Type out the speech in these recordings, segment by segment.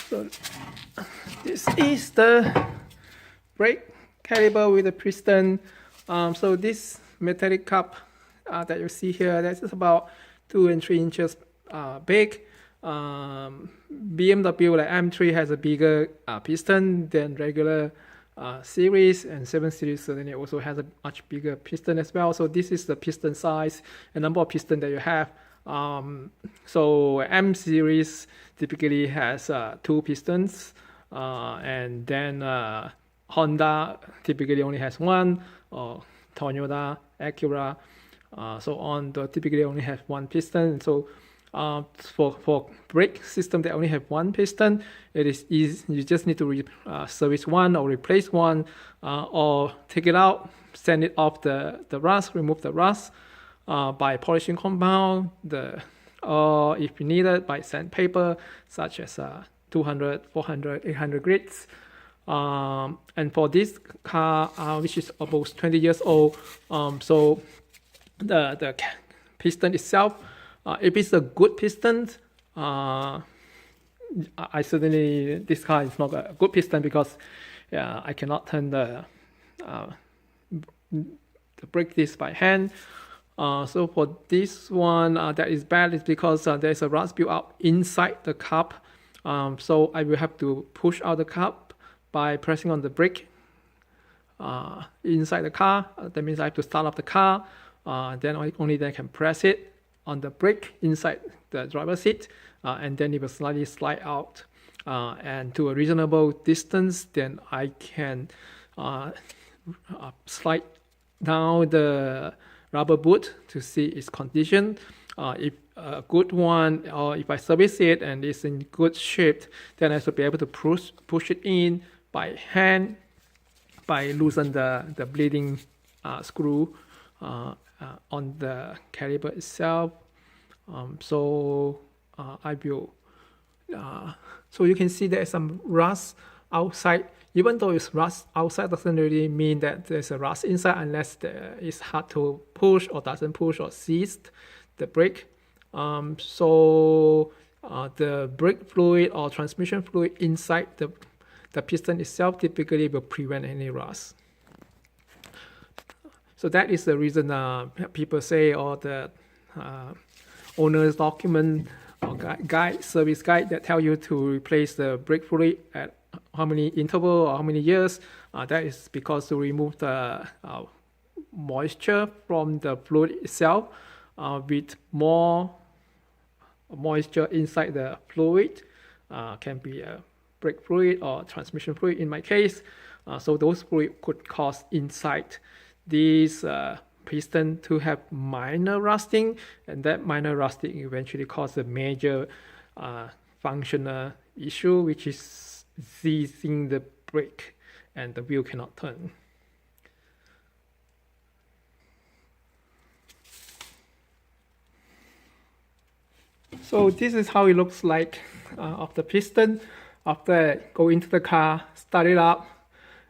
So this is the brake caliper with the piston. So this metallic cup that you see here, that is about 2 and 3 inches big. BMW like M3 has a bigger piston than regular series, and 7 Series certainly also has a much bigger piston as well. So this is the piston size and number of piston that you have. So M series typically has 2 pistons, and then Honda typically only has 1, or Toyota, Acura, so on, they typically only have 1 piston. So for brake system that only have 1 piston, it is easy. You just need to service one or replace one, or take it out, send it off the rust, remove the rust by polishing compound, or if you need it, by sandpaper, such as 200, 400, 800 grades. And for this car, which is almost 20 years old, so the piston itself, if it's a good piston, I certainly, this car is not a good piston because I cannot turn the brake disc by hand. So for this one, that is bad is because there's a rust built up inside the cup. So I will have to push out the cup by pressing on the brake inside the car. That means I have to start up the car. Then only then I can press it on the brake inside the driver's seat, and then it will slightly slide out, and to a reasonable distance, then I can slide down the rubber boot to see its condition. If a good one, or if I service it and it's in good shape, then I should be able to push it in by hand, by loosen the bleeding screw on the caliper itself. So I will. So you can see there's some rust outside. Even though it's rust outside, doesn't really mean that there's a rust inside, unless it's hard to push or doesn't push or seize the brake. So the brake fluid or transmission fluid inside the piston itself typically will prevent any rust. So that is the reason people say, or the owner's document or service guide that tell you to replace the brake fluid at how many interval or how many years. That is because to remove the moisture from the fluid itself. With more moisture inside the fluid, can be a brake fluid or transmission fluid in my case. So those fluid could cause inside this piston to have minor rusting, and that minor rusting eventually causes a major functional issue, which is seizing the brake and the wheel cannot turn. So this is how it looks like of the piston after I go into the car, start it up,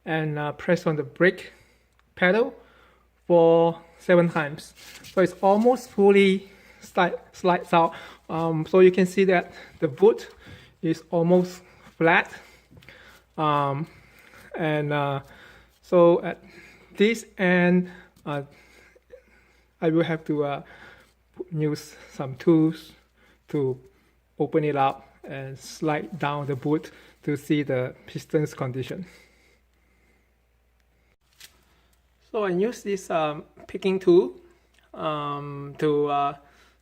and press on the brake pedal for 7 times. So it's almost fully slides out. So you can see that the boot is almost flat. So at this end, I will have to use some tools to open it up and slide down the boot to see the piston's condition. So I use this picking tool to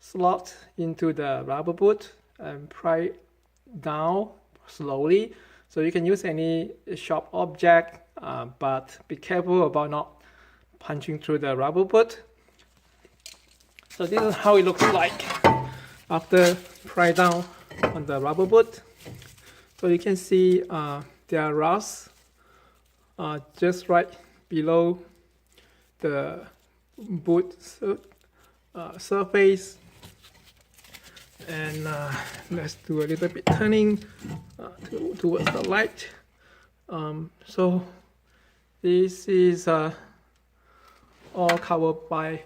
slot into the rubber boot and pry it down slowly. So you can use any sharp object, but be careful about not punching through the rubber boot. So this is how it looks like after pry down on the rubber boot. So you can see there are rust just right below the boot surface. And let's do a little bit turning towards the light. So this is all covered by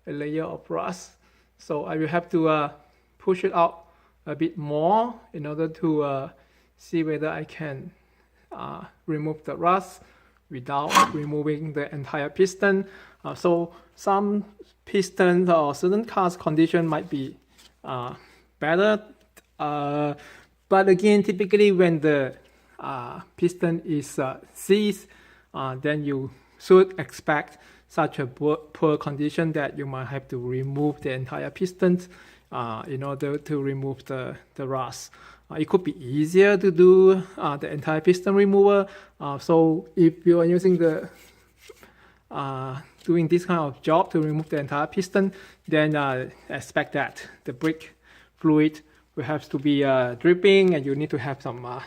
a layer of rust. So I will have to push it out a bit more in order to see whether I can remove the rust without removing the entire piston. So some pistons or certain cars condition might be better, but again, typically when the piston is seized, then you should expect such a poor condition that you might have to remove the entire piston in order to remove the rust. It could be easier to do the entire piston remover. So if you are using the doing this kind of job to remove the entire piston, then expect that the brake fluid will have to be dripping, and you need to have some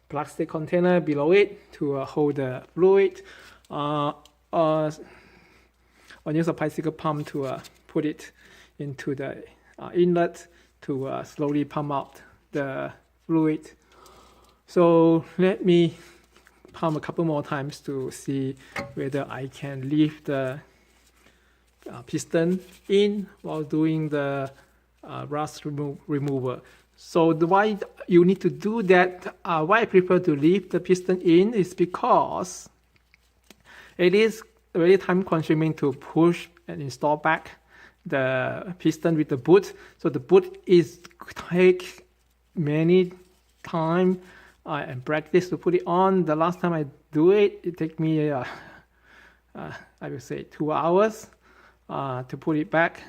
plastic container below it to hold the fluid, or use a bicycle pump to put it into the inlet to slowly pump out the fluid. So let me pump a couple more times to see whether I can leave the piston in while doing the rust remover. So why you need to do that, why I prefer to leave the piston in is because it is very time consuming to push and install back the piston with the boot. So the boot is take many time and practice to put it on. The last time I do it, it take me I would say 2 hours to put it back.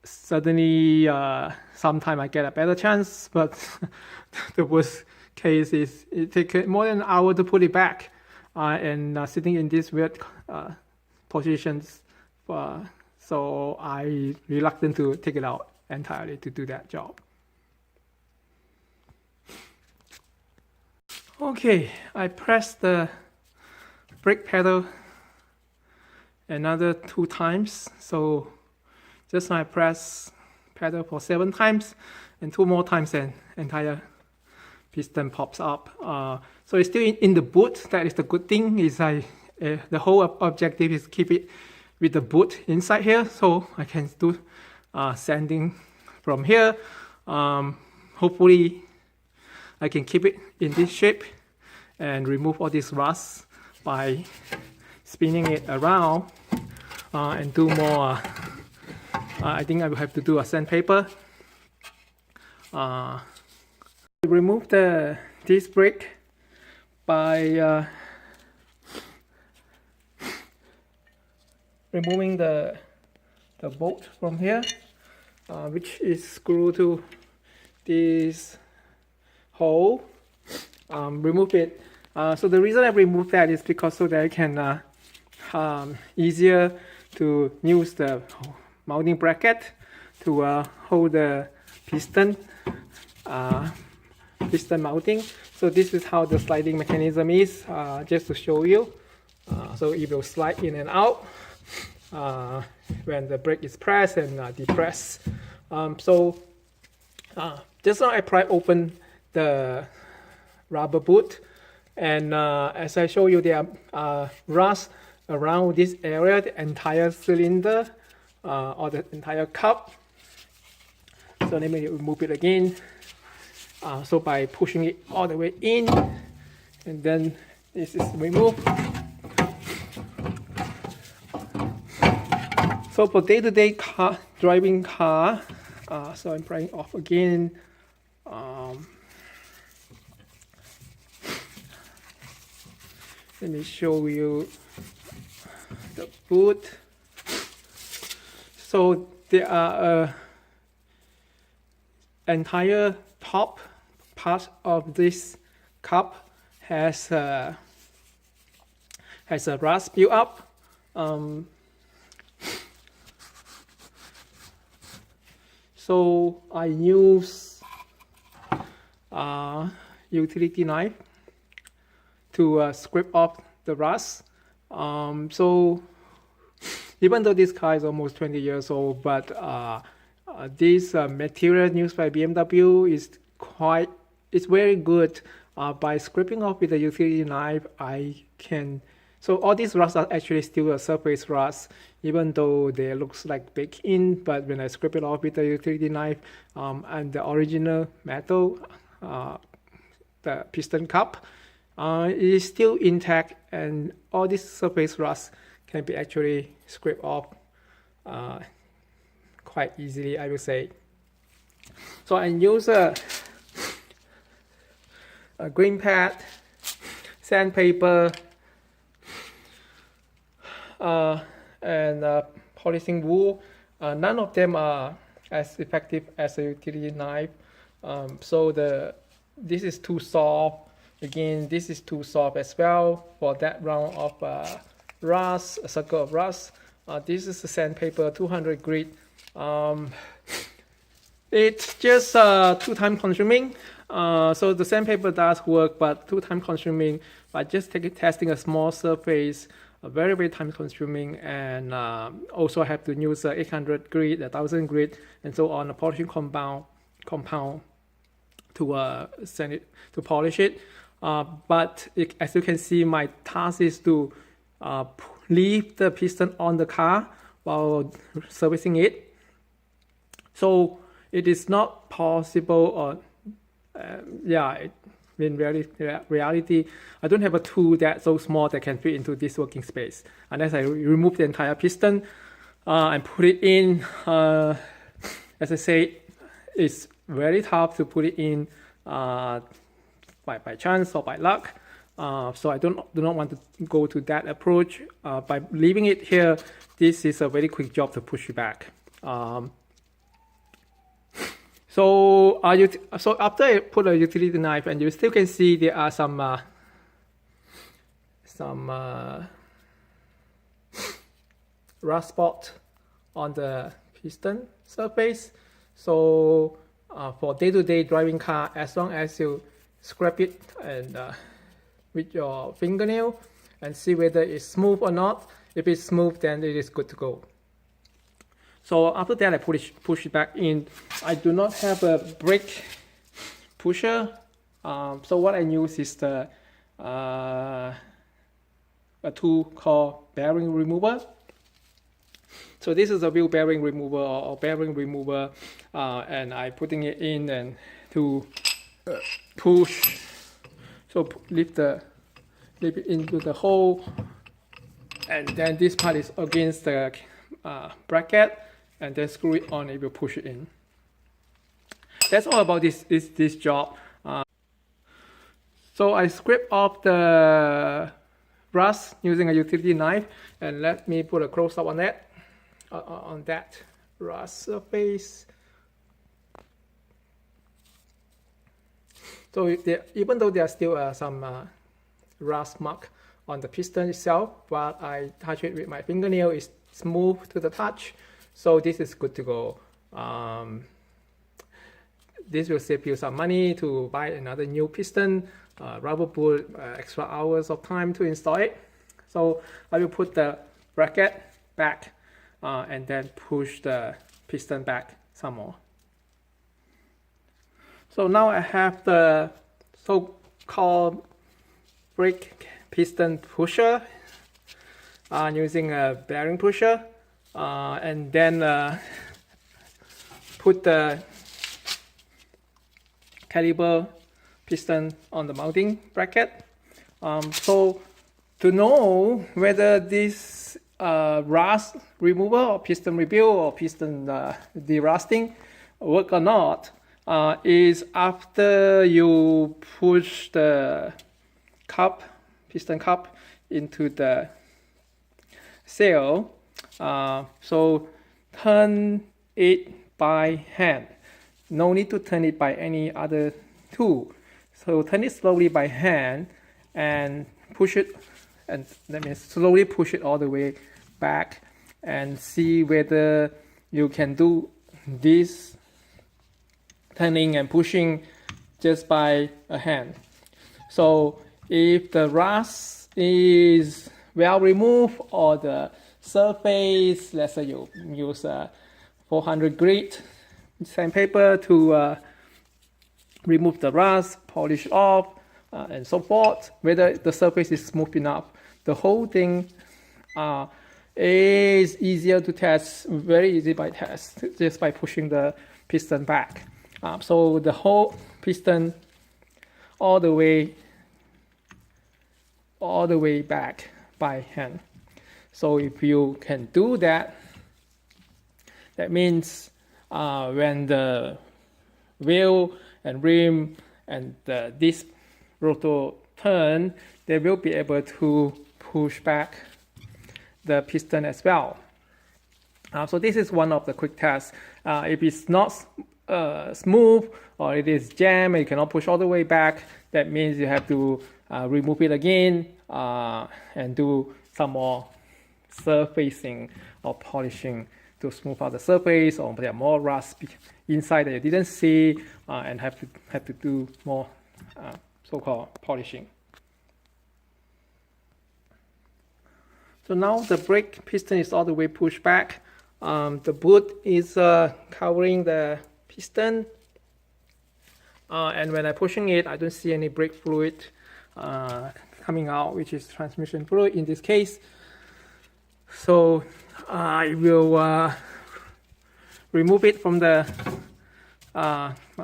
Suddenly sometime I get a better chance, but the worst case is it takes more than an hour to put it back, and sitting in these weird positions, so I reluctant to take it out entirely to do that job. Okay, I pressed the brake pedal another 2 times, so just now I press pedal for 7 times, and 2 more times and entire piston pops up. So it's still in the boot. That is the good thing. Is the whole objective is keep it with the boot inside here, so I can do sanding from here. Hopefully I can keep it in this shape and remove all this rust by spinning it around and do more. I think I will have to do a sandpaper. Remove the disc brake by removing the bolt from here, which is screwed to this hole. Remove it. So the reason I removed that is because so that I can easier to use the mounting bracket to hold the piston mounting. So this is how the sliding mechanism is, just to show you. So it will slide in and out when the brake is pressed and depressed. Just now I pry open the rubber boot, and as I show you, there are rust around this area, the entire cylinder or the entire cup. So let me remove it again. So by pushing it all the way in, and then this is removed. So for day-to-day driving car, so I'm prying off again. Let me show you the boot. So there are entire top part of this cup has a rust built up. So I use utility knife to scrape off the rust. So even though this car is almost 20 years old, but this material used by BMW is very good. By scraping off with a utility knife, I can So all these rust are actually still a surface rust, even though they looks like baked in. But when I scrape it off with a utility knife, and the original metal, the piston cup, is still intact, and all this surface rust can be actually scraped off quite easily, I would say. So I use a green pad, sandpaper, and polishing wool. None of them are as effective as a utility knife. So this is too soft. Again, this is too soft as well for that round of rust, a circle of rust. This is the sandpaper, 200 grit. It's just too time consuming. So the sandpaper does work, but too time consuming. By just testing a small surface, very, very time consuming, and also have to use 800 grit, 1000 grit, and so on, a polishing compound to send it to polish it. But as you can see, my task is to leave the piston on the car while servicing it. So it is not possible, or in reality, I don't have a tool that's so small that can fit into this working space. Unless I remove the entire piston and put it in. As I say, it's very tough to put it in by chance or by luck. So I do not want to go to that approach. By leaving it here, this is a very quick job to push it back. So after I put a utility knife, and you still can see there are some rust spot on the piston surface. So for day-to-day driving car, as long as you scrape it and with your fingernail and see whether it's smooth or not. If it's smooth, then it is good to go. So after that, I push it back in. I do not have a brake pusher. So what I use is a tool called bearing remover. So this is a wheel bearing remover or bearing remover, and I'm putting it in and to push. So lift it into the hole, and then this part is against the bracket, and then screw it on. It will push it in. That's all about this job. So I scrape off the rust using a utility knife, and let me put a close up on that rust surface. So even though there are still some rust mark on the piston itself, but I touch it with my fingernail, it's smooth to the touch, so this is good to go. This will save you some money to buy another new piston, rubber boot, extra hours of time to install it. So I will put the bracket back and then push the piston back some more. So now I have the so-called brake piston pusher using a bearing pusher, and then put the Caliper piston on the mounting bracket. So to know whether this rust remover or piston rebuild or piston derusting work or not, is after you push the piston cup into the sail. So turn it by hand. No need to turn it by any other tool. So turn it slowly by hand and push it, and that means slowly push it all the way back, and see whether you can do this turning and pushing just by a hand. So if the rust is well removed, or the surface, let's say you use 400 grit sandpaper to remove the rust, polish off, and so forth, whether the surface is smooth enough, the whole thing is easier to test, very easy by test, just by pushing the piston back. So the whole piston all the way back by hand. So if you can do that, that means when the wheel and rim and this rotor turn, they will be able to push back the piston as well. So this is one of the quick tests. If it's not smooth or it is jammed, you cannot push all the way back, that means you have to remove it again and do some more surfacing or polishing to smooth out the surface, or there are more rust inside that you didn't see, and have to do more so-called polishing. So now the brake piston is all the way pushed back. The boot is covering the piston, and when I'm pushing it, I don't see any brake fluid coming out, which is transmission fluid in this case. So I will remove it from the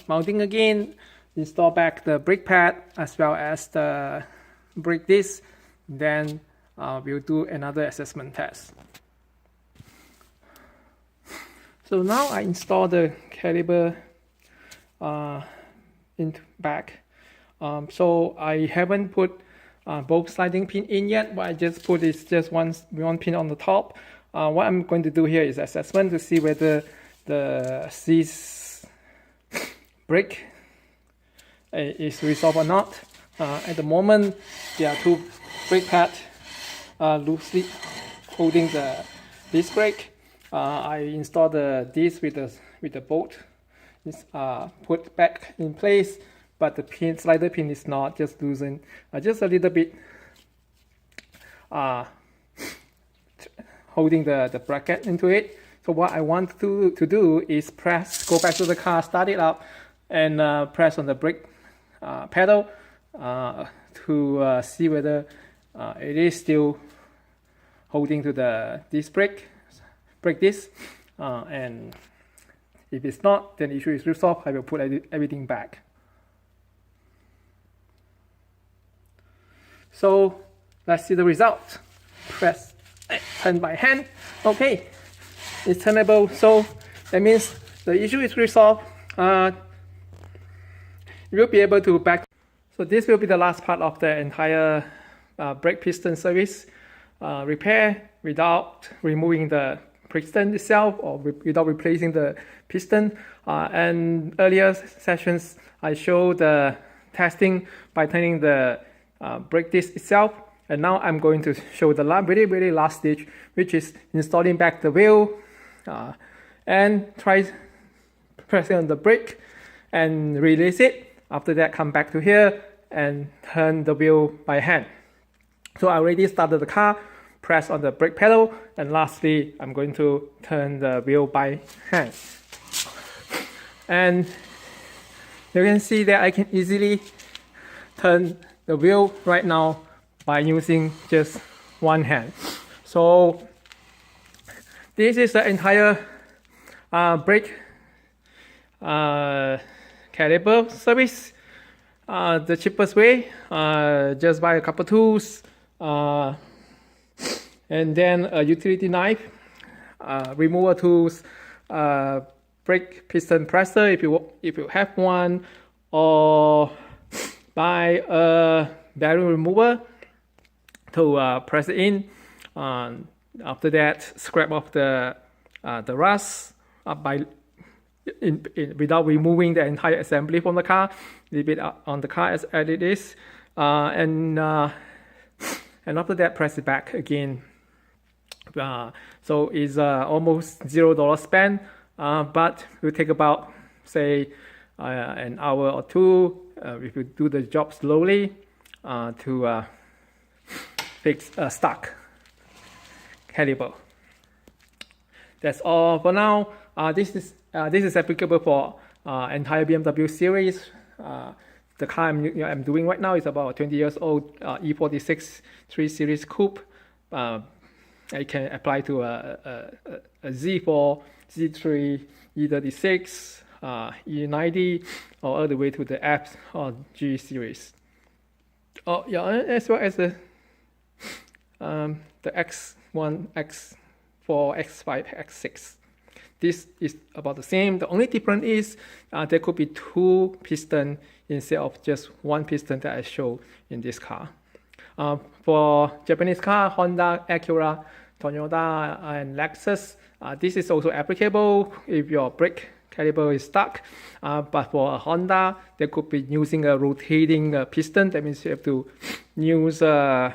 mounting again, install back the brake pad as well as the brake disc, then we'll do another assessment test. So now I install the caliper into back. So I haven't put both sliding pin in yet. What I just put is just one pin on the top. What I'm going to do here is assessment to see whether this brake is resolved or not. At the moment, there are two brake pads loosely holding the disc brake. I installed the disc with the bolt. It's put back in place, but the slider pin is not, just loosened just a little bit, holding the bracket into it. So what I want to do is go back to the car, start it up, and press on the brake pedal to see whether it is still holding to the disc brake disc, and if it's not, then the issue is resolved. I will put everything back. So let's see the result. Turn by hand. Okay, it's turnable. So that means the issue is resolved. You will be able to back. So this will be the last part of the entire brake piston service repair without removing the piston itself or without replacing the piston. And earlier sessions I showed the testing by turning the brake disc itself, and now I'm going to show the very last stage, which is installing back the wheel and try pressing on the brake and release it. After that, come back to here and turn the wheel by hand. So I already started the car, press on the brake pedal, and lastly I'm going to turn the wheel by hand. And you can see that I can easily turn the wheel right now by using just one hand. So this is the entire brake caliper service. The cheapest way, just buy a couple tools, and then a utility knife, remover tools, brake piston presser if you have one, or buy a bearing remover to press it in. After that, scrape off the rust without removing the entire assembly from the car. Leave it on the car as it is, and after that, press it back again. So it's almost $0 spent, but it will take about, say, an hour or two if you do the job slowly to fix a stuck caliper. That's all for now. This is applicable for entire BMW series. the car I'm doing right now is about 20 years old, E46 3 Series Coupe. I can apply to a Z4, Z3, E36, E90, or all the way to the F or G series. Oh yeah, as well as the X1, X4, X5, X6. This is about the same. The only difference is there could be 2 pistons instead of just 1 piston that I show in this car. For Japanese car, Honda, Acura, Toyota, and Lexus, this is also applicable if your brake caliper is stuck. But for a Honda, they could be using a rotating piston. That means you have to use the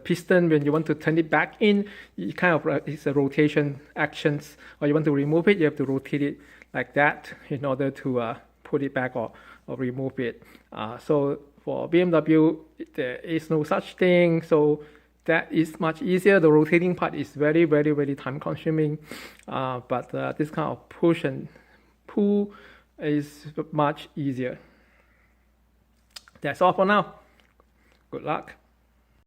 piston when you want to turn it back in. It kind of it's a rotation actions, or you want to remove it, you have to rotate it like that in order to put it back or remove it. So for BMW, there is no such thing. So that is much easier. The rotating part is very, very, very time consuming. But this kind of push and pull is much easier. That's all for now. Good luck.